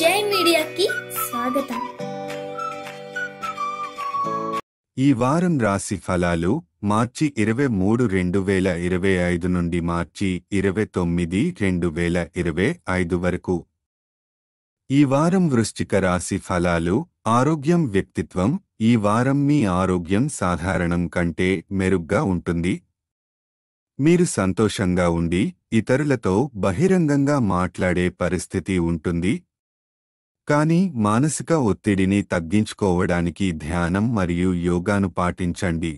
జై మీడియాకి స్వాగతం. ఈ వారం రాశి ఫలాలు మార్చి 23, 2025 నుండి మార్చి 29, 2025 వరకు. ఈ వారం వృశ్చిక రాశి ఫలాలు. ఆరోగ్యం, వ్యక్తిత్వం. ఈ వారం మీ ఆరోగ్యం సాధారణం కంటే మెరుగ్గా ఉంటుంది. మీరు సంతోషంగా ఉండి ఇతరులతో బహిరంగంగా మాట్లాడే పరిస్థితి ఉంటుంది. కానీ మానసిక ఒత్తిడిని తగ్గించుకోవడానికి ధ్యానం మరియు యోగాను పాటించండి.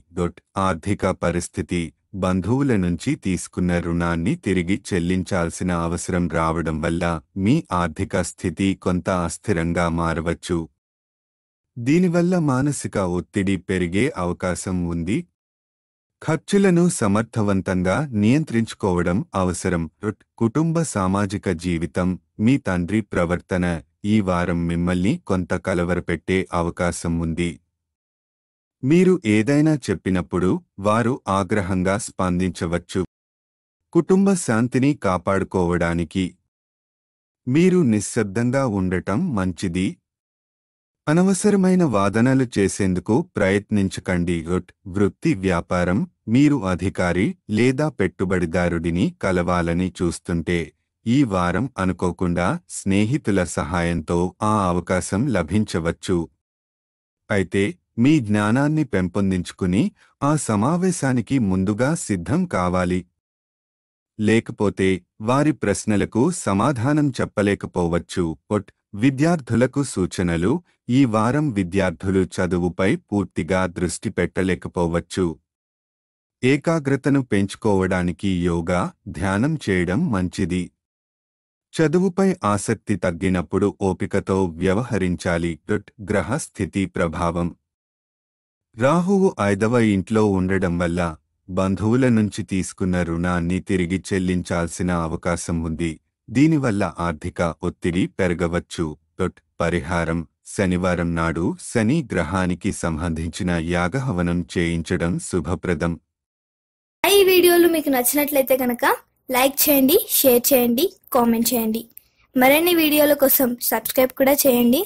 ఆర్థిక పరిస్థితి. బంధువుల నుంచి తీసుకున్న రుణాన్ని తిరిగి చెల్లించాల్సిన అవసరం రావడం వల్ల మీ ఆర్థిక స్థితి కొంత అస్థిరంగా మారవచ్చు. దీనివల్ల మానసిక ఒత్తిడి పెరిగే అవకాశం ఉంది. ఖర్చులను సమర్థవంతంగా నియంత్రించుకోవడం అవసరం. కుటుంబ సామాజిక జీవితం. మీ తండ్రి ప్రవర్తన ఈ వారం మిమ్మల్ని కొంత కలవరపెట్టే అవకాశం ఉంది. మీరు ఏదైనా చెప్పినప్పుడు వారు ఆగ్రహంగా స్పందించవచ్చు. కుటుంబ శాంతిని కాపాడుకోవడానికి మీరు నిశ్శబ్దంగా ఉండటం మంచిది. అనవసరమైన వాదనలు చేసేందుకు ప్రయత్నించకండి. వృత్తి, వ్యాపారం. మీరు అధికారి లేదా పెట్టుబడిదారుడిని కలవాలని చూస్తుంటే ఈ వారం అనుకోకుండా స్నేహితుల సహాయంతో ఆ అవకాశం లభించవచ్చు. అయితే మీ జ్ఞానాన్ని పెంపొందించుకుని ఆ సమావేశానికి ముందుగా సిద్ధం కావాలి. లేకపోతే వారి ప్రశ్నలకు సమాధానం చెప్పలేకపోవచ్చు. విద్యార్థులకు సూచనలు. ఈ వారం విద్యార్థులు చదువుపై పూర్తిగా దృష్టి పెట్టలేకపోవచ్చు. ఏకాగ్రతను పెంచుకోవడానికి యోగా, ధ్యానం చేయడం మంచిది. చదువుపై ఆసక్తి తగ్గినప్పుడు ఓపికతో వ్యవహరించాలి. గ్రహ స్థితి ప్రభావం. రాహువు 5వ ఇంట్లో ఉండడం వల్ల బంధువుల నుంచి తీసుకున్న రుణాన్ని తిరిగి చెల్లించాల్సిన అవకాశం ఉంది. దీనివల్ల ఆర్థిక ఒత్తిడి పెరగవచ్చు. పరిహారం. శనివారం నాడు శని గ్రహానికి సంబంధించిన యాగహవనం చేయించడం శుభప్రదం. ఈ వీడియోలు మీకు నచ్చినట్లయితే కనుక లైక్ చేయండి, షేర్ చేయండి, కామెంట్ చేయండి. మరిన్ని వీడియోల కోసం సబ్స్క్రైబ్ కూడా చేయండి.